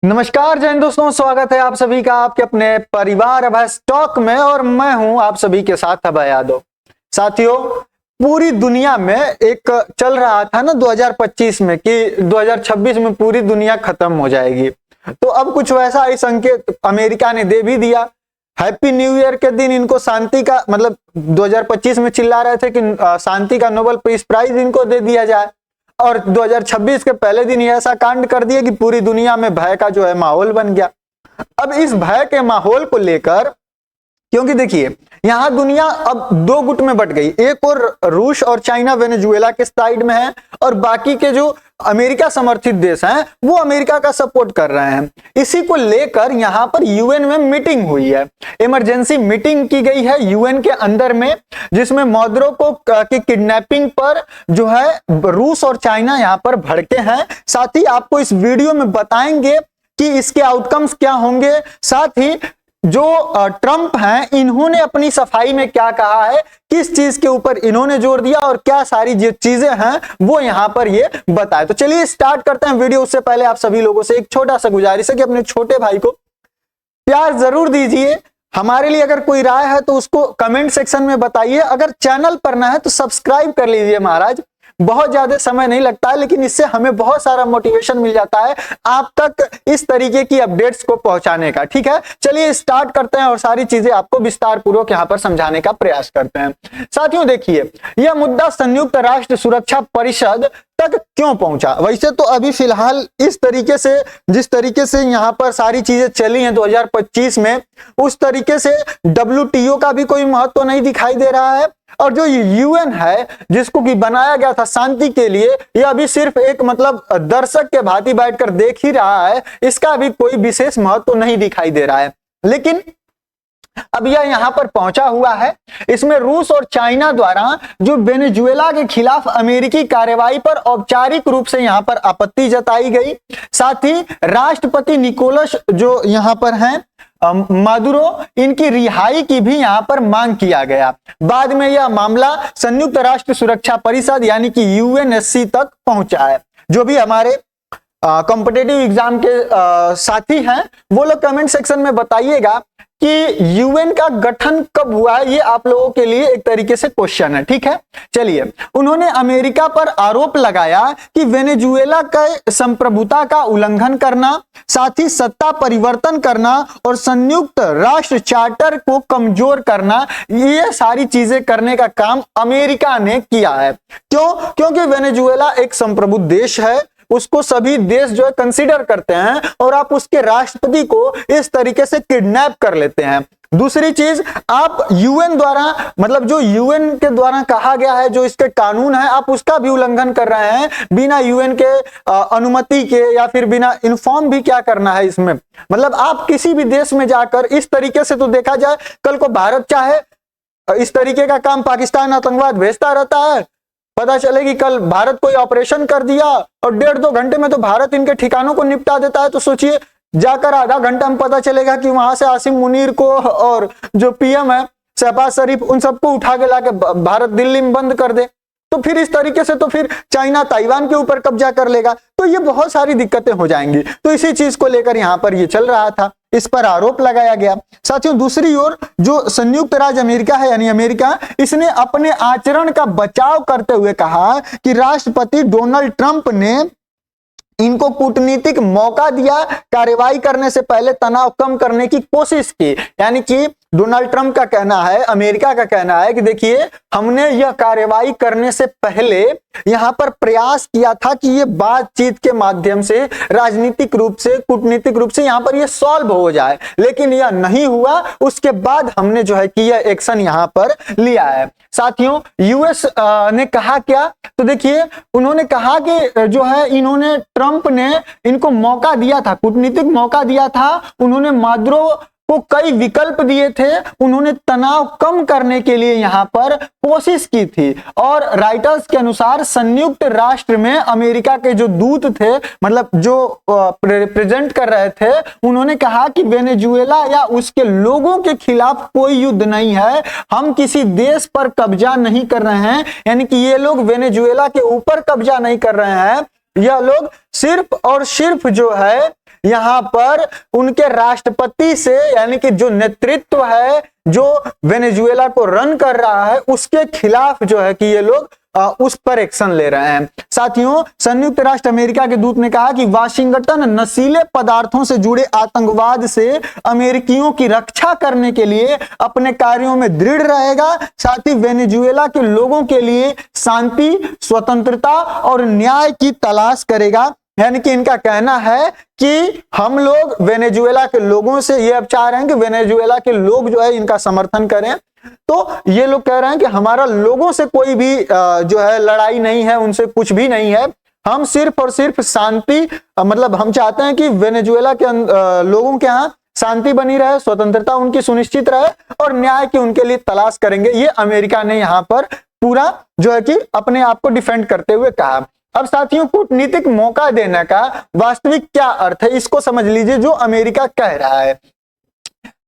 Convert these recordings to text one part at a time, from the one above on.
नमस्कार जय हिंद दोस्तों, स्वागत है आप सभी का आपके अपने परिवार अभय स्टॉक में। और मैं हूं आप सभी के साथ अभय यादव। साथियों, पूरी दुनिया में एक चल रहा था ना 2025 में कि 2026 में पूरी दुनिया खत्म हो जाएगी। तो अब कुछ वैसा ही संकेत अमेरिका ने दे भी दिया। हैप्पी न्यू ईयर के दिन इनको शांति का 2025 में चिल्ला रहे थे कि शांति का नोबेल पीस प्राइज इनको दे दिया जाए, और 2026 के पहले दिन ही ऐसा कांड कर दिया कि पूरी दुनिया में भय का जो है माहौल बन गया। अब इस भय के माहौल को लेकर, क्योंकि देखिए यहां दुनिया अब दो गुट में बट गई, एक और रूस और चाइना वेनेजुएला के साइड में है, और बाकी के जो अमेरिका समर्थित देश हैं वो अमेरिका का सपोर्ट कर रहे हैं। इसी को लेकर यहां पर यूएन में मीटिंग हुई है, इमरजेंसी मीटिंग की गई है यूएन के अंदर में, जिसमें मादुरो को की किडनैपिंग पर जो है रूस और चाइना यहां पर भड़के हैं। साथ ही आपको इस वीडियो में बताएंगे कि इसके आउटकम्स क्या होंगे। साथ ही जो ट्रंप हैं इन्होंने अपनी सफाई में क्या कहा है, किस चीज के ऊपर इन्होंने जोर दिया और क्या सारी जो चीजें हैं वो यहां पर ये बताए। तो चलिए स्टार्ट करते हैं वीडियो। उससे पहले आप सभी लोगों से एक छोटा सा गुजारिश है कि अपने छोटे भाई को प्यार जरूर दीजिए। हमारे लिए अगर कोई राय है तो उसको कमेंट सेक्शन में बताइए। अगर चैनल पर ना है तो सब्सक्राइब कर लीजिए महाराज, बहुत ज्यादा समय नहीं लगता है, लेकिन इससे हमें बहुत सारा मोटिवेशन मिल जाता है आप तक इस तरीके की अपडेट्स को पहुंचाने का। ठीक है, चलिए स्टार्ट करते हैं और सारी चीजें आपको विस्तार पूर्वक यहां पर समझाने का प्रयास करते हैं। साथियों देखिए, यह मुद्दा संयुक्त राष्ट्र सुरक्षा परिषद तक क्यों पहुंचा। वैसे तो अभी फिलहाल इस तरीके से, जिस तरीके से यहां पर सारी चीजें चली हैं 2025 में, उस तरीके से WTO का भी कोई महत्व नहीं दिखाई दे रहा है, और जो यूएन है जिसको कि बनाया गया था शांति के लिए, यह अभी सिर्फ एक दर्शक के भांति बैठकर देख ही रहा है, इसका भी कोई विशेष महत्व नहीं दिखाई दे रहा है। लेकिन अब यह यहां पर पहुंचा हुआ है। इसमें रूस और चाइना द्वारा जो वेनेजुएला के खिलाफ अमेरिकी कार्रवाई पर औपचारिक रूप से यहां पर आपत्ति जताई गई। साथ ही राष्ट्रपति निकोलस जो यहां पर हैं मादुरो, इनकी रिहाई की भी यहां पर मांग किया गया। बाद में यह मामला संयुक्त राष्ट्र सुरक्षा परिषद यानी कि यूएनएससी तक पहुंचा है। जो भी हमारे कॉम्पिटिटिव एग्जाम के साथी हैं वो लोग कमेंट सेक्शन में बताइएगा कि यूएन का गठन कब हुआ है। ये आप लोगों के लिए एक तरीके से क्वेश्चन है। ठीक है, चलिए। उन्होंने अमेरिका पर आरोप लगाया कि वेनेजुएला के संप्रभुता का उल्लंघन करना, साथ ही सत्ता परिवर्तन करना और संयुक्त राष्ट्र चार्टर को कमजोर करना, ये सारी चीजें करने का काम अमेरिका ने किया है। क्यों? क्योंकि वेनेजुएला एक संप्रभु देश है, उसको सभी देश जो है कंसीडर करते हैं, और आप उसके राष्ट्रपति को इस तरीके से किडनैप कर लेते हैं। दूसरी चीज, आप यूएन द्वारा जो यूएन के द्वारा कहा गया है, जो इसके कानून है, आप उसका भी उल्लंघन कर रहे हैं बिना यूएन के अनुमति के, या फिर बिना इन्फॉर्म भी क्या करना है इसमें। आप किसी भी देश में जाकर इस तरीके से, तो देखा जाए कल को भारत चाहे इस तरीके का काम पाकिस्तान आतंकवाद भेजता रहता है, पता चलेगी कल भारत कोई ऑपरेशन कर दिया और 1.5-2 घंटे में तो भारत इनके ठिकानों को निपटा देता है। तो सोचिए, जाकर आधा घंटा में पता चलेगा कि वहां से आसिम मुनीर को और जो पीएम है शहबाज शरीफ, उन सबको उठा के लाके भारत दिल्ली में बंद कर दे। तो फिर इस तरीके से तो फिर चाइना ताइवान के ऊपर कब्जा कर लेगा, तो ये बहुत सारी दिक्कतें हो जाएंगी। तो इसी चीज को लेकर यहां पर ये चल रहा था, इस पर आरोप लगाया गया। साथियों, दूसरी ओर जो संयुक्त राज्य अमेरिका है यानी अमेरिका, इसने अपने आचरण का बचाव करते हुए कहा कि राष्ट्रपति डोनाल्ड ट्रंप ने इनको कूटनीतिक मौका दिया, कार्रवाई करने से पहले तनाव कम करने की कोशिश की। यानी कि डोनाल्ड ट्रंप का कहना है, अमेरिका का कहना है कि देखिए, हमने यह कार्रवाई करने से पहले यहां पर प्रयास किया था कि ये बातचीत के माध्यम से, राजनीतिक रूप से, कूटनीतिक रूप से यहां पर ये सॉल्व हो जाए, लेकिन यह नहीं हुआ। उसके बाद हमने जो है कि यह एक्शन यहां पर लिया है। साथियों, यूएस ने कहा क्या, तो देखिए उन्होंने कहा कि जो है इन्होंने, ट्रंप ने इनको मौका दिया था, कूटनीतिक मौका दिया था। उन्होंने मादुरो को कई विकल्प दिए थे, उन्होंने तनाव कम करने के लिए यहां पर कोशिश की थी। और राइटर्स के अनुसार संयुक्त राष्ट्र में अमेरिका के जो दूत थे, जो रिप्रेजेंट कर रहे थे, उन्होंने कहा कि वेनेजुएला या उसके लोगों के खिलाफ कोई युद्ध नहीं है, हम किसी देश पर कब्जा नहीं कर रहे हैं। यानी कि ये लोग वेनेजुएला के ऊपर कब्जा नहीं कर रहे हैं, यह लोग सिर्फ और सिर्फ जो है यहाँ पर उनके राष्ट्रपति से, यानी कि जो नेतृत्व है जो वेनेजुएला को रन कर रहा है, उसके खिलाफ जो है कि ये लोग उस पर एक्शन ले रहे हैं। साथियों, संयुक्त राष्ट्र अमेरिका के दूत ने कहा कि वाशिंगटन नशीले पदार्थों से जुड़े आतंकवाद से अमेरिकियों की रक्षा करने के लिए अपने कार्यों में दृढ़ रहेगा, साथ ही वेनेजुएला के लोगों के लिए शांति, स्वतंत्रता और न्याय की तलाश करेगा। यानी कि इनका कहना है कि हम लोग वेनेजुएला के लोगों से ये अब चाह रहे हैं कि वेनेजुएला के लोग जो है इनका समर्थन करें। तो ये लोग कह रहे हैं कि हमारा लोगों से कोई भी जो है लड़ाई नहीं है, उनसे कुछ भी नहीं है, हम सिर्फ और सिर्फ शांति, मतलब हम चाहते हैं कि वेनेजुएला के लोगों के यहाँ शांति बनी रहे, स्वतंत्रता उनकी सुनिश्चित रहे और न्याय की उनके लिए तलाश करेंगे। ये अमेरिका ने यहाँ पर पूरा जो है कि अपने आप को डिफेंड करते हुए कहा। अब साथियों, कूटनीतिक मौका देने का वास्तविक क्या अर्थ है, इसको समझ लीजिए जो अमेरिका कह रहा है।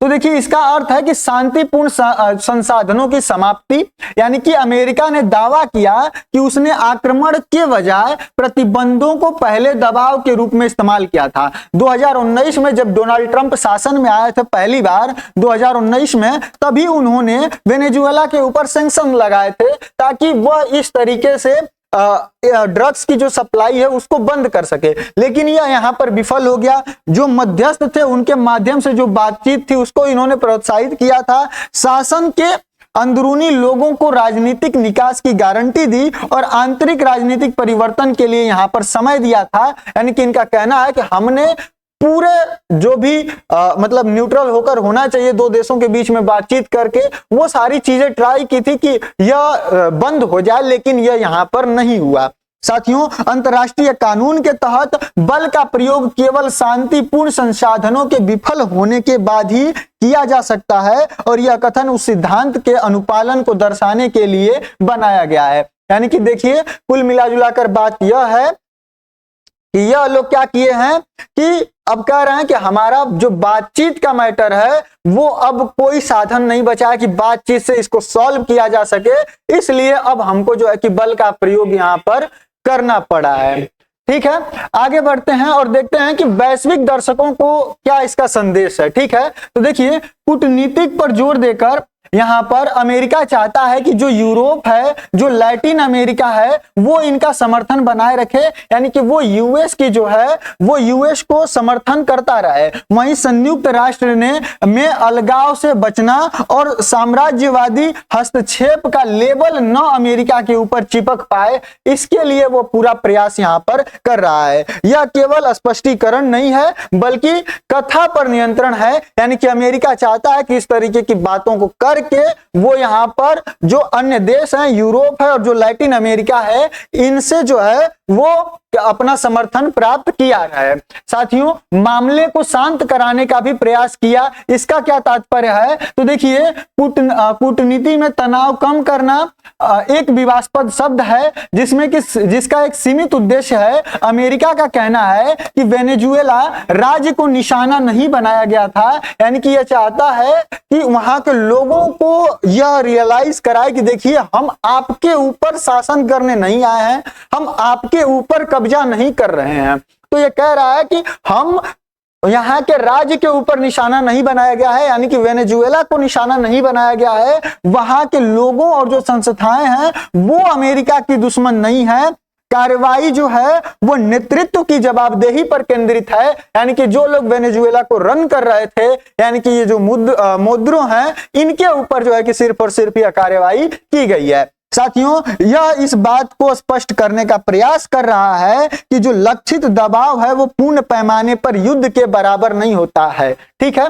तो देखिए, इसका अर्थ है कि शांतिपूर्ण संसाधनों की समाप्ति, यानी कि अमेरिका ने दावा किया कि उसने आक्रमण के बजाय प्रतिबंधों को पहले दबाव के रूप में इस्तेमाल किया था। 2019 में जब डोनाल्ड ट्रंप शासन में आए थे पहली बार 2019 में, तभी उन्होंने वेनेजुएला के ऊपर सैंक्शन लगाए थे ताकि वह इस तरीके से ड्रग्स की जो सप्लाई है उसको बंद कर सके, लेकिन यह यहाँ पर विफल हो गया। जो मध्यस्थ थे उनके माध्यम से जो बातचीत थी उसको इन्होंने प्रोत्साहित किया था, शासन के अंदरूनी लोगों को राजनीतिक निकास की गारंटी दी और आंतरिक राजनीतिक परिवर्तन के लिए यहाँ पर समय दिया था। यानी कि इनका कहना है कि हमने पूरे जो भी मतलब न्यूट्रल होकर होना चाहिए दो देशों के बीच में बातचीत करके, वो सारी चीजें ट्राई की थी कि यह बंद हो जाए, लेकिन यह यहाँ पर नहीं हुआ। साथियों, अंतर्राष्ट्रीय कानून के तहत बल का प्रयोग केवल शांतिपूर्ण संसाधनों के विफल होने के बाद ही किया जा सकता है और यह कथन उस सिद्धांत के अनुपालन को दर्शाने के लिए बनाया गया है। यानी कि देखिए, कुल मिलाजुलाकर बात यह है कि यह लोग क्या किए हैं कि अब कह रहे हैं कि हमारा जो बातचीत का मैटर है वो अब कोई साधन नहीं बचा है कि बातचीत से इसको सॉल्व किया जा सके, इसलिए अब हमको जो है कि बल का प्रयोग यहाँ पर करना पड़ा है। ठीक है, आगे बढ़ते हैं और देखते हैं कि वैश्विक दर्शकों को क्या इसका संदेश है। ठीक है, तो देखिए, कूटनीतिक पर जोर देकर यहाँ पर अमेरिका चाहता है कि जो यूरोप है, जो लैटिन अमेरिका है, वो इनका समर्थन बनाए रखे, यानी कि वो यूएस की जो है वो यूएस को समर्थन करता रहे। वहीं संयुक्त राष्ट्र में अलगाव से बचना और साम्राज्यवादी हस्तक्षेप का लेबल न अमेरिका के ऊपर चिपक पाए, इसके लिए वो पूरा प्रयास यहाँ पर कर रहा है। यह केवल स्पष्टीकरण नहीं है बल्कि कथा पर नियंत्रण है, यानी कि अमेरिका चाहता है कि इस तरीके की बातों को कर के वो यहाँ पर जो अन्य देश हैं, यूरोप है और जो लैटिन अमेरिका है, इनसे जो है वो अपना समर्थन प्राप्त किया है। साथियों, मामले को शांत कराने का भी प्रयास किया। इसका क्या तात्पर्य है, तो देखिए, कूटनीति में तनाव कम करना एक विवादास्पद शब्द है जिसका एक सीमित उद्देश्य है। अमेरिका का कहना है कि वेनेजुएला राज्य को निशाना नहीं बनाया गया था, यानी कि यह चाहता है कि वहां के लोगों को यह रियलाइज कराए कि देखिए, हम आपके ऊपर शासन करने नहीं आए हैं, हम आपके ऊपर कब्जा नहीं कर रहे हैं। तो ये कह रहा है कि हम यहाँ के राज्य के ऊपर निशाना नहीं बनाया गया है, यानी कि वेनेजुएला को निशाना नहीं बनाया गया है। वहां के लोगों और जो संस्थाएं हैं वो अमेरिका की दुश्मन नहीं है। कार्रवाई जो है वो नेतृत्व की जवाबदेही पर केंद्रित है, यानी कि जो लोग वेनेजुएला को रन कर रहे थे, यानी कि ये जो मोद्रो हैं, इनके ऊपर जो है कि सिर्फ और सिर्फ यह कार्रवाई की गई है। साथियों, यह इस बात को स्पष्ट करने का प्रयास कर रहा है कि जो लक्षित दबाव है वो पूर्ण पैमाने पर युद्ध के बराबर नहीं होता है। ठीक है,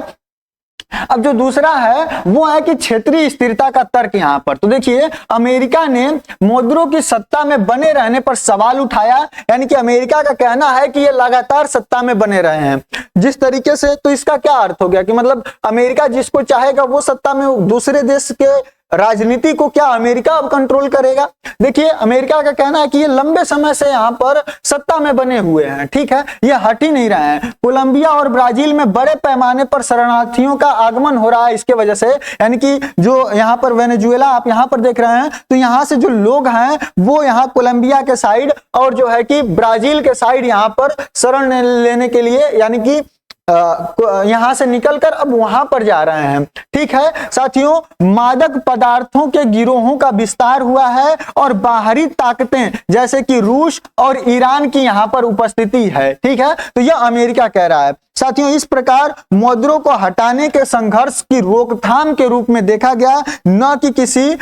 अब जो दूसरा है वो है कि क्षेत्रीय स्थिरता का तर्क यहाँ पर। तो देखिए, अमेरिका ने मोद्रो की सत्ता में बने रहने पर सवाल उठाया, यानी कि अमेरिका का कहना है कि ये लगातार सत्ता में बने रहे हैं जिस तरीके से। तो इसका क्या अर्थ हो गया कि मतलब अमेरिका जिसको चाहेगा वो सत्ता में, दूसरे देश के राजनीति को क्या अमेरिका अब कंट्रोल करेगा? देखिए, अमेरिका का कहना है कि ये लंबे समय से यहाँ पर सत्ता में बने हुए हैं, ठीक है, ये हट ही नहीं रहे हैं। कोलंबिया और ब्राजील में बड़े पैमाने पर शरणार्थियों का आगमन हो रहा है इसके वजह से, यानी कि जो यहाँ पर वेनेजुएला आप यहाँ पर देख रहे हैं, तो यहाँ से जो लोग हैं वो यहाँ कोलंबिया के साइड और जो है कि ब्राजील के साइड यहाँ पर शरण लेने के लिए, यानी कि यहां से निकलकर अब वहां पर जा रहे हैं, ठीक है साथियों। मादक पदार्थों के गिरोहों का विस्तार हुआ है और बाहरी ताकतें जैसे कि रूस और ईरान की यहां पर उपस्थिति है, ठीक है, तो यह अमेरिका कह रहा है साथियों। इस प्रकार मुद्रों को हटाने के संघर्ष की रोकथाम के रूप में देखा गया, न कि किसी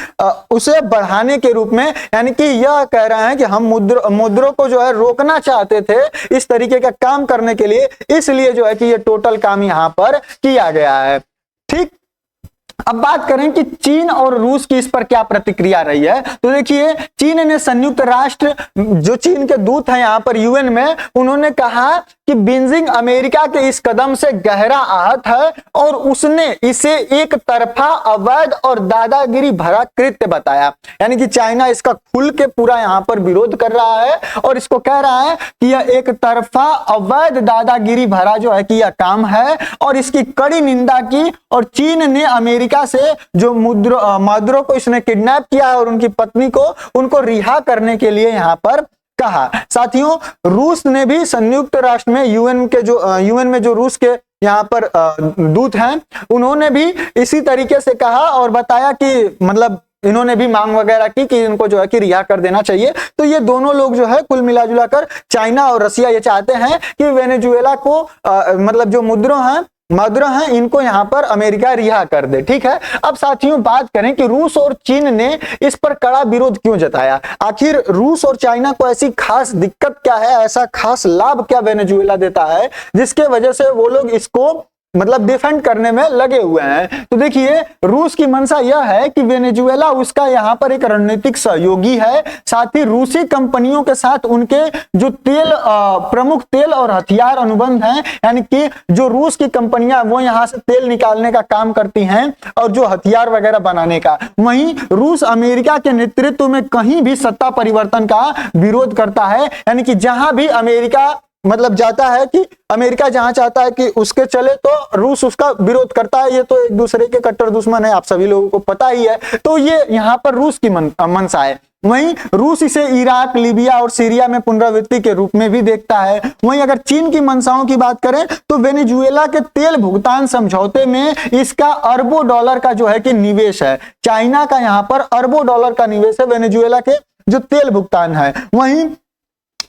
उसे बढ़ाने के रूप में, यानी कि यह कह रहे हैं कि हम मुद्रों को जो है रोकना चाहते थे इस तरीके का काम करने के लिए, इसलिए जो है कि ये टोटल काम यहां पर किया गया है, ठीक। अब बात करें कि चीन और रूस की इस पर क्या प्रतिक्रिया रही है, तो देखिए चीन ने संयुक्त राष्ट्र, जो चीन के दूत हैं यहाँ पर यूएन में, उन्होंने कहा कि बीजिंग अमेरिका के इस कदम से गहरा आहत है और उसने इसे एक तरफा, अवैध और दादागिरी भरा कृत्य बताया। यानी कि चाइना इसका खुल के पूरा यहाँ पर विरोध कर रहा है और इसको कह रहा है कि यह एक तरफा, अवैध, दादागिरी भरा जो है कि यह काम है और इसकी कड़ी निंदा की। और चीन ने अमेरिका से जो मुद्रों को इसने किडनैप किया और उनकी पत्नी को, उनको रिहा करने के लिए यहाँ पर कहा। साथियों, रूस ने भी संयुक्त राष्ट्र में यूएन में जो रूस के यहाँ पर दूत हैं, उन्होंने भी इसी तरीके से कहा और बताया कि मतलब इन्होंने भी मांग वगैरह की कि इनको जो है कि रिहा कर देना चाहिए। तो ये दोनों लोग जो है कुल मिला जुला कर, चाइना और रसिया, ये चाहते हैं कि वेनेजुएला को मतलब जो मुद्रा हैं इनको यहां पर अमेरिका रिहा कर दे, ठीक है। अब साथियों बात करें कि रूस और चीन ने इस पर कड़ा विरोध क्यों जताया। आखिर रूस और चाइना को ऐसी खास दिक्कत क्या है, ऐसा खास लाभ क्या वेनेजुएला देता है जिसके वजह से वो लोग इसको मतलब डिफेंड करने में लगे हुए हैं। तो देखिए, रूस की मंशा यह है कि वेनेजुएला उसका यहाँ पर एक रणनीतिक सहयोगी है, साथ ही रूसी कंपनियों के साथ उनके जो प्रमुख तेल और हथियार अनुबंध हैं, यानी कि जो रूस की कंपनियां वो यहाँ से तेल निकालने का काम करती हैं और जो हथियार वगैरह बनाने का। वहीं रूस अमेरिका के नेतृत्व में कहीं भी सत्ता परिवर्तन का विरोध करता है, यानी कि जहां भी अमेरिका मतलब जाता है कि अमेरिका जहां चाहता है कि उसके चले तो रूस उसका विरोध करता है। ये तो एक दूसरे के कट्टर दुश्मन है, आप सभी लोगों को पता ही है। तो ये यहाँ पर रूस की मंशा है। वहीं रूस इसे इराक, लीबिया और सीरिया में पुनरावृत्ति के रूप में भी देखता है। वहीं अगर चीन की मंशाओं की बात करें तो वेनेजुएला के तेल भुगतान समझौते में इसका अरबों डॉलर का जो है कि निवेश है। चाइना का यहाँ पर अरबों डॉलर का निवेश है वेनेजुएला के जो तेल भुगतान है। वहीं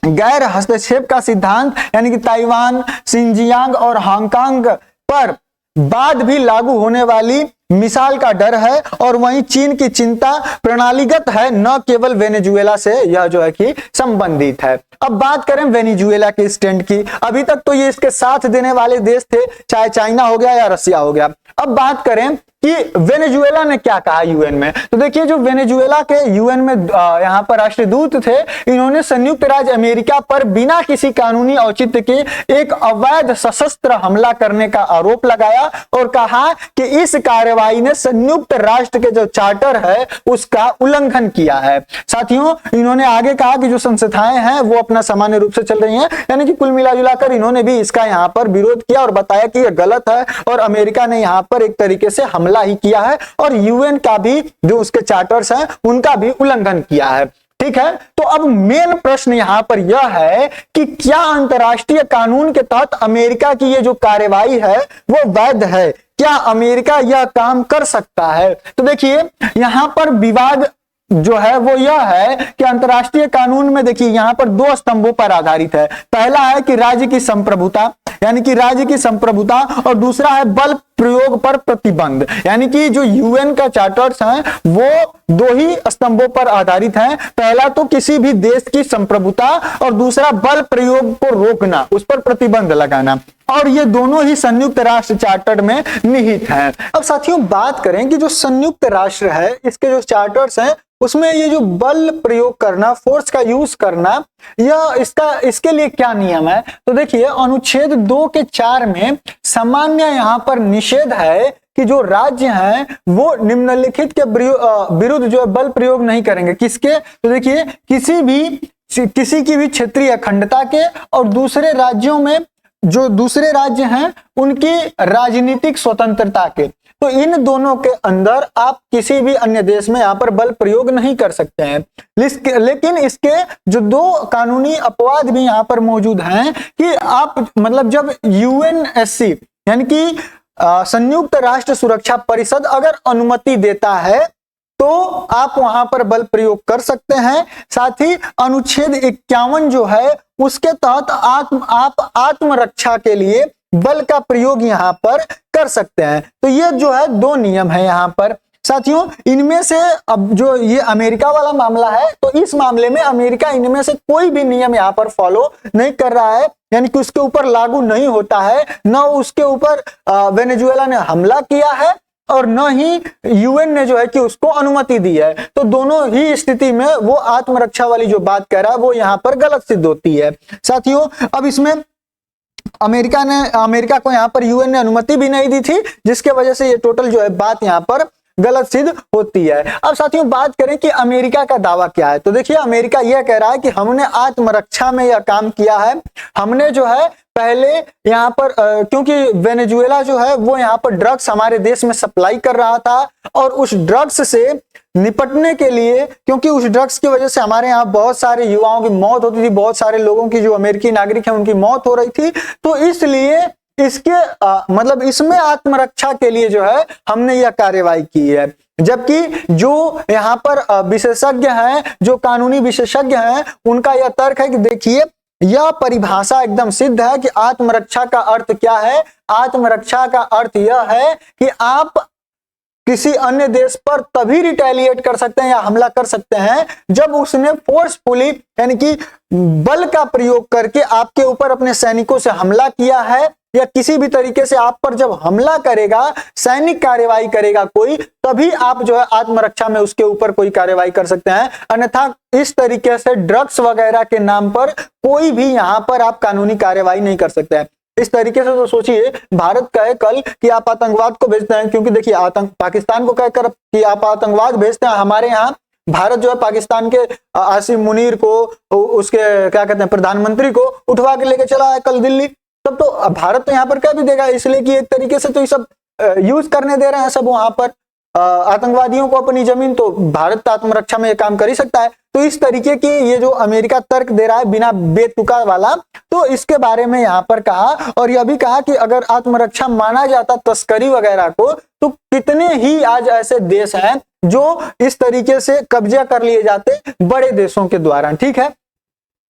गैर हस्तक्षेप का सिद्धांत, यानी कि ताइवान, शिनजियांग और हांगकांग पर बाद भी लागू होने वाली मिसाल का डर है। और वहीं चीन की चिंता प्रणालीगत है, न केवल वेनेजुएला से यह जो है कि संबंधित है। अब बात करें वेनेजुएला के स्टैंड की, अभी तक तो ये इसके साथ देने वाले देश थे, चाहे चाइना हो गया या रसिया हो गया। अब बात करें कि वेनेजुएला ने क्या कहा यूएन में, तो देखिए जो वेनेजुएला के यूएन में यहाँ पर राष्ट्रदूत थे, इन्होंने संयुक्त राज्य अमेरिका पर बिना किसी कानूनी औचित्य के एक अवैध सशस्त्र हमला करने का आरोप लगाया और कहा कि इस कार्रवाई ने संयुक्त राष्ट्र के जो चार्टर है उसका उल्लंघन किया है। साथियों, इन्होंने आगे कहा कि जो संस्थाएं हैं वो अपना सामान्य रूप से चल रही हैं, यानी कि कुल मिला जुलाकर इन्होंने भी इसका यहाँ पर विरोध किया और बताया कि यह गलत है और अमेरिका ने यहाँ पर एक तरीके से हमला ही किया है और यूएन का भी जो उसके चार्टर्स हैं उनका भी उल्लंघन किया है, ठीक है। तो अब मेन प्रश्न यहां पर यह है कि क्या अंतर्राष्ट्रीय कानून के तहत अमेरिका की ये जो कार्रवाई है वो वैध है, क्या अमेरिका यह काम कर सकता है। तो देखिए यहां पर विवाद जो है वो यह है कि अंतर्राष्ट्रीय कानून में देखिए यहां पर दो स्तंभों पर आधारित है। पहला है कि राज्य की संप्रभुता, यानी कि राज्य की संप्रभुता, और दूसरा है बल प्रयोग पर प्रतिबंध, यानी कि जो यूएन का चार्टर्स हैं वो दो ही स्तंभों पर आधारित हैं। पहला तो किसी भी देश की संप्रभुता और दूसरा बल प्रयोग को रोकना, उस पर प्रतिबंध लगाना, और ये दोनों ही संयुक्त राष्ट्र चार्टर में निहित हैं। अब साथियों बात करें कि जो संयुक्त राष्ट्र है इसके जो चार्टर्स हैं उसमें ये जो बल प्रयोग करना, फोर्स का यूज करना, यह इसके लिए क्या नियम है। तो देखिए अनुच्छेद 2 के 4 में सामान्य यहाँ पर निषेध है कि जो राज्य हैं वो निम्नलिखित के विरुद्ध जो है बल प्रयोग नहीं करेंगे। किसके? तो देखिए किसी की भी क्षेत्रीय अखंडता के और दूसरे राज्यों में जो दूसरे राज्य हैं उनकी राजनीतिक स्वतंत्रता के। तो इन दोनों के अंदर आप किसी भी अन्य देश में यहाँ पर बल प्रयोग नहीं कर सकते हैं। लेकिन इसके जो दो कानूनी अपवाद भी यहाँ पर मौजूद हैं कि आप मतलब जब यूएनएससी यानी कि संयुक्त राष्ट्र सुरक्षा परिषद अगर अनुमति देता है तो आप वहां पर बल प्रयोग कर सकते हैं। साथ ही अनुच्छेद 51 जो है उसके तहत आप आत्मरक्षा के लिए बल का प्रयोग यहां पर कर सकते हैं। तो ये जो है दो नियम है यहां पर। साथियों इनमें से अब जो ये अमेरिका वाला मामला है तो इस मामले में अमेरिका इनमें से कोई भी नियम यहां पर फॉलो नहीं कर रहा है, यानी कि उसके ऊपर लागू नहीं होता है। न उसके ऊपर वेनेजुएला ने हमला किया है और न ही यूएन ने जो है कि उसको अनुमति दी है। तो दोनों ही स्थिति में वो आत्मरक्षा वाली जो बात कह रहा है वो यहां पर गलत सिद्ध होती है। साथियों अब इसमें अमेरिका को यहां पर यूएन ने अनुमति भी नहीं दी थी, जिसके वजह से ये टोटल जो है बात यहां पर गलत सिद्ध होती है। अब साथियों बात करें कि अमेरिका का दावा क्या है, तो देखिए अमेरिका यह कह रहा है कि हमने आत्मरक्षा में यह काम किया है। हमने जो है पहले यहाँ पर क्योंकि वेनेजुएला जो है वो यहाँ पर ड्रग्स हमारे देश में सप्लाई कर रहा था और उस ड्रग्स से निपटने के लिए, क्योंकि उस ड्रग्स की वजह से हमारे यहाँ बहुत सारे युवाओं की मौत होती थी, बहुत सारे लोगों की जो अमेरिकी नागरिक हैं उनकी मौत हो रही थी, तो इसलिए इसके मतलब इसमें आत्मरक्षा के लिए जो है हमने यह कार्यवाही की है। जबकि जो यहाँ पर विशेषज्ञ हैं, जो कानूनी विशेषज्ञ हैं, उनका यह तर्क है कि देखिए यह परिभाषा एकदम सिद्ध है कि आत्मरक्षा का अर्थ क्या है। आत्मरक्षा का अर्थ यह है कि आप किसी अन्य देश पर तभी रिटेलिएट कर सकते हैं या हमला कर सकते हैं जब उसने फोर्सफुली यानी कि बल का प्रयोग करके आपके ऊपर अपने सैनिकों से हमला किया है, या किसी भी तरीके से आप पर जब हमला करेगा, सैनिक कार्यवाही करेगा कोई, तभी आप जो है आत्मरक्षा में उसके ऊपर कोई कार्यवाही कर सकते हैं। अन्यथा इस तरीके से ड्रग्स वगैरह के नाम पर कोई भी यहां पर आप कानूनी कार्यवाही नहीं कर सकते हैं। इस तरीके से तो सोचिए भारत कहे कल कि आप आतंकवाद को भेजते हैं, क्योंकि देखिए पाकिस्तान को कहकर कि आप आतंकवाद भेजते हैं, हमारे यहाँ भारत जो है पाकिस्तान के आसिम मुनीर को, उसके क्या कहते हैं प्रधानमंत्री को उठवा के लेके चला है कल दिल्ली। तब तो भारत तो यहाँ पर क्या भी देगा, इसलिए कि एक तरीके से तो ये सब यूज करने दे रहे हैं सब वहां पर आतंकवादियों को अपनी जमीन, तो भारत आत्मरक्षा में ये काम कर ही सकता है। तो इस तरीके की ये जो अमेरिका तर्क दे रहा है बिना बेतुका वाला, तो इसके बारे में यहाँ पर कहा और यह भी कहा कि अगर आत्मरक्षा माना जाता तस्करी वगैरह को, तो कितने ही आज ऐसे देश हैं जो इस तरीके से कब्जा कर लिए जाते बड़े देशों के द्वारा। ठीक है,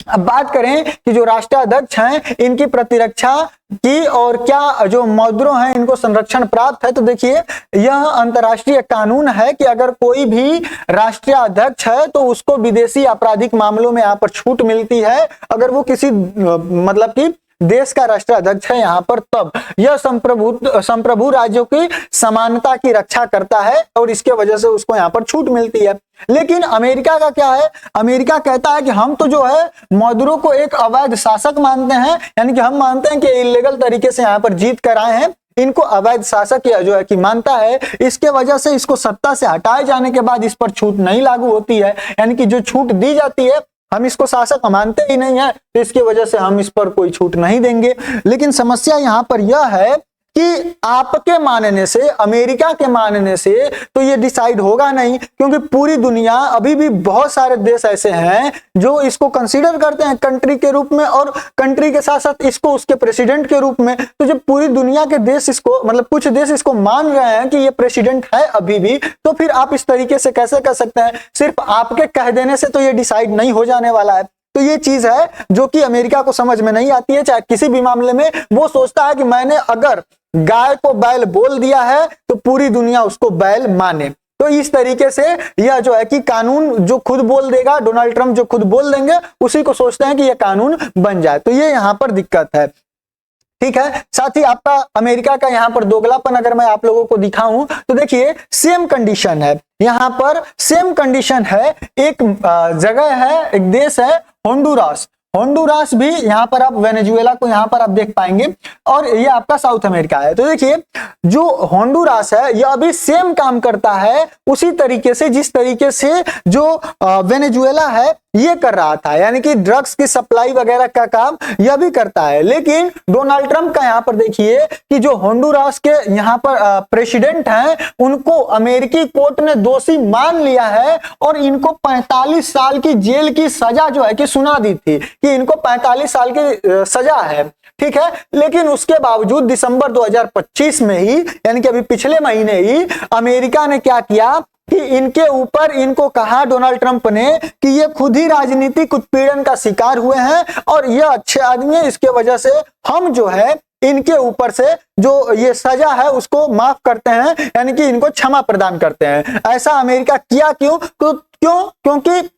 अब बात करें कि जो राष्ट्राध्यक्ष हैं इनकी प्रतिरक्षा की और क्या जो मौद्रों हैं इनको संरक्षण प्राप्त है। तो देखिए यह अंतर्राष्ट्रीय कानून है कि अगर कोई भी राष्ट्रीय अध्यक्ष है तो उसको विदेशी आपराधिक मामलों में यहाँ पर छूट मिलती है, अगर वो किसी मतलब कि देश का राष्ट्राध्यक्ष है यहाँ पर, तब यह संप्रभु राज्यों की समानता की रक्षा करता है और इसके वजह से उसको यहाँ पर छूट मिलती है। लेकिन अमेरिका का क्या है, अमेरिका कहता है कि हम तो जो है मौद्रों को एक अवैध शासक मानते हैं, यानी कि हम मानते हैं कि इल्लीगल तरीके से यहाँ पर जीत कर आए हैं, इनको अवैध शासक या जो है कि मानता है। इसके वजह से इसको सत्ता से हटाए जाने के बाद इस पर छूट नहीं लागू होती है, यानी कि जो छूट दी जाती है हम इसको शासक मानते ही नहीं है, तो इसकी वजह से हम इस पर कोई छूट नहीं देंगे। लेकिन समस्या यहाँ पर यह है कि आपके मानने से, अमेरिका के मानने से तो ये डिसाइड होगा नहीं, क्योंकि पूरी दुनिया अभी भी बहुत सारे देश ऐसे हैं जो इसको कंसीडर करते हैं कंट्री के रूप में और कंट्री के साथ साथ इसको उसके प्रेसिडेंट के रूप में। तो जब पूरी दुनिया के देश इसको मतलब कुछ देश इसको मान रहे हैं कि ये प्रेसिडेंट है अभी भी, तो फिर आप इस तरीके से कैसे कर सकते हैं? सिर्फ आपके कह देने से तो ये डिसाइड नहीं हो जाने वाला है। तो ये चीज है जो कि अमेरिका को समझ में नहीं आती है। चाहे किसी भी मामले में वो सोचता है कि मैंने अगर गाय को बैल बोल दिया है तो पूरी दुनिया उसको बैल माने। तो इस तरीके से यह जो है कि कानून जो खुद बोल देगा, डोनाल्ड ट्रंप जो खुद बोल देंगे उसी को सोचते हैं कि यह कानून बन जाए। तो ये यहाँ पर दिक्कत है। ठीक है, साथ ही आपका अमेरिका का यहाँ पर दोगलापन अगर मैं आप लोगों को दिखाऊं तो देखिए सेम कंडीशन है, यहाँ पर सेम कंडीशन है। एक जगह है, एक देश है होंडुरास। होंडुरास भी यहाँ पर आप वेनेजुएला को यहाँ पर आप देख पाएंगे, और ये आपका साउथ अमेरिका है। तो देखिए जो होंडुरास है यह अभी सेम काम करता है उसी तरीके से जिस तरीके से जो वेनेजुएला है ये कर रहा था, यानी कि ड्रग्स की सप्लाई वगैरह का काम यह भी करता है। लेकिन डोनाल्ड ट्रंप का यहाँ पर देखिए कि जो होंडुरास के यहाँ पर प्रेसिडेंट हैं उनको अमेरिकी कोर्ट ने दोषी मान लिया है और इनको 45 साल की जेल की सजा जो है कि सुना दी थी कि इनको 45 साल की सजा है, ठीक है। लेकिन उसके बावजूद दिसंबर 2025 में ही, यानी कि अभी पिछले महीने ही, अमेरिका ने क्या किया कि इनके ऊपर इनको कहा डोनाल्ड ट्रंप ने कि ये खुद ही राजनीतिक उत्पीड़न का शिकार हुए हैं और ये अच्छे आदमी है, इसके वजह से हम जो है इनके ऊपर से जो ये सजा है उसको माफ करते हैं, यानी कि इनको क्षमा प्रदान करते हैं। ऐसा अमेरिका किया क्यों? तो क्योंकि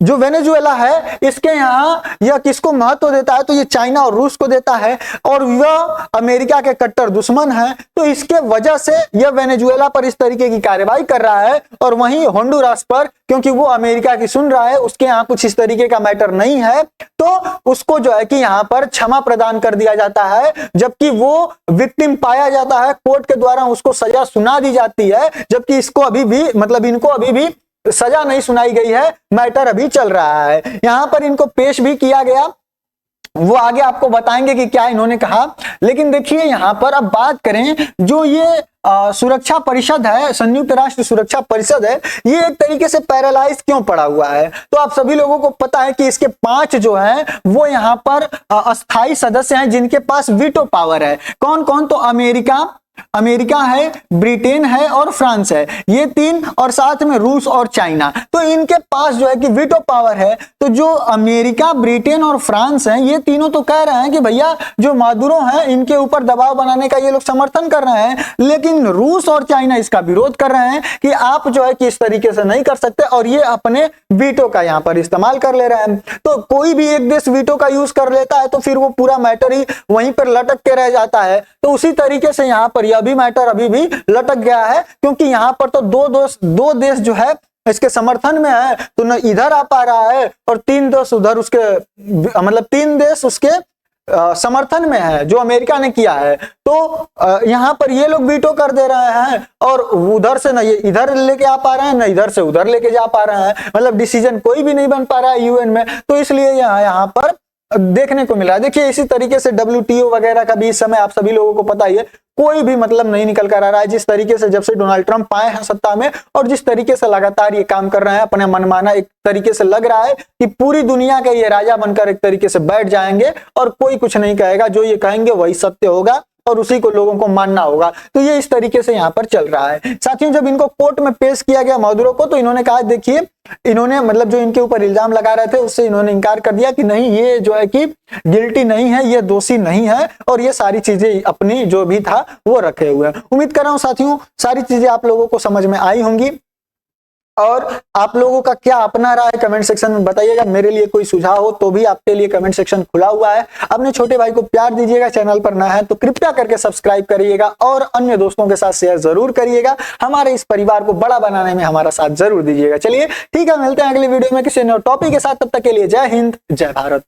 जो वेनेजुएला है इसके यहाँ यह किसको महत्व देता है, तो ये चाइना और रूस को देता है और वह अमेरिका के कट्टर दुश्मन है। तो इसके वजह से यह वेनेजुएला पर इस तरीके की कार्रवाई कर रहा है और वहीं होंडुरास पर, क्योंकि वो अमेरिका की सुन रहा है, उसके यहाँ कुछ इस तरीके का मैटर नहीं है, तो उसको जो है कि यहाँ पर क्षमा प्रदान कर दिया जाता है, जबकि वो विक्टिम पाया जाता है, कोर्ट के द्वारा उसको सजा सुना दी जाती है, जबकि इसको अभी भी मतलब इनको अभी भी सजा नहीं सुनाई गई है, मैटर अभी चल रहा है। यहां पर इनको पेश भी किया गया, वो आगे आपको बताएंगे कि क्या इन्होंने कहा। लेकिन देखिए यहां पर अब बात करें, जो ये सुरक्षा परिषद है, संयुक्त राष्ट्र सुरक्षा परिषद है, ये एक तरीके से पैरालाइज क्यों पड़ा हुआ है? तो आप सभी लोगों को पता है कि इसके 5 जो है वो यहाँ पर अस्थाई सदस्य हैं जिनके पास वीटो पावर है। कौन कौन? तो अमेरिका है, ब्रिटेन है और फ्रांस है, ये 3, और साथ में रूस और चाइना। तो इनके पास जो है कि वीटो पावर है। तो जो अमेरिका, ब्रिटेन और फ्रांस हैं ये तीनों तो कह रहे हैं कि भैया जो मादुरो हैं इनके ऊपर दबाव बनाने का ये लोग समर्थन कर रहे हैं, लेकिन रूस और चाइना इसका विरोध कर रहे हैं कि आप जो है कि इस तरीके से नहीं कर सकते, और ये अपने वीटो का यहाँ पर इस्तेमाल कर ले रहे हैं। तो कोई भी एक देश वीटो का यूज कर लेता है तो फिर वो पूरा मैटर ही वहीं पर लटक के रह जाता है। तो उसी तरीके से यहाँ पर यह भी मैटर अभी भी लटक गया है, क्योंकि यहां पर तो दो देश जो है इसके समर्थन में है, तो न इधर आ पा रहा है और 3 देश उधर उसके, मतलब 3 देश उसके समर्थन में है जो अमेरिका ने किया है। तो यहां पर ये लोग वीटो कर दे रहे हैं और उधर से न ये इधर लेके आ पा रहे हैं, न इधर से उधर लेके जा पा रहे हैं, मतलब डिसीजन कोई भी नहीं बन पा रहा है यूएन में। तो इसलिए यहाँ पर देखने को मिला। देखिए इसी तरीके से WTO वगैरह का भी इस समय आप सभी लोगों को पता ही है, कोई भी मतलब नहीं निकल कर आ रहा है। जिस तरीके से जब से डोनाल्ड ट्रंप आए हैं सत्ता में और जिस तरीके से लगातार ये काम कर रहे हैं, अपने मनमाना एक तरीके से लग रहा है कि पूरी दुनिया के ये राजा बनकर एक तरीके से बैठ जाएंगे और कोई कुछ नहीं कहेगा, जो ये कहेंगे वही सत्य होगा और उसी को लोगों को मानना होगा। तो ये इस तरीके से यहाँ पर चल रहा है। साथियों जब इनको कोर्ट में पेश किया गया मादुरो को, तो इन्होंने कहा, देखिए इन्होंने मतलब जो इनके ऊपर इल्जाम लगा रहे थे उससे इन्होंने इनकार कर दिया कि नहीं, ये जो है कि गिल्टी नहीं है, ये दोषी नहीं है, और ये सारी चीजें अपनी जो भी था वो रखे हुए हैं। उम्मीद कर रहा हूं साथियों सारी चीजें आप लोगों को समझ में आई होंगी, और आप लोगों का क्या अपना राय कमेंट सेक्शन में बताइएगा। मेरे लिए कोई सुझाव हो तो भी आपके लिए कमेंट सेक्शन खुला हुआ है। अपने छोटे भाई को प्यार दीजिएगा, चैनल पर नया है तो कृपया करके सब्सक्राइब करिएगा और अन्य दोस्तों के साथ शेयर जरूर करिएगा। हमारे इस परिवार को बड़ा बनाने में हमारा साथ जरूर दीजिएगा। चलिए ठीक है, मिलते हैं अगली वीडियो में किसी नए टॉपिक के साथ। तब तक के लिए जय हिंद, जय भारत।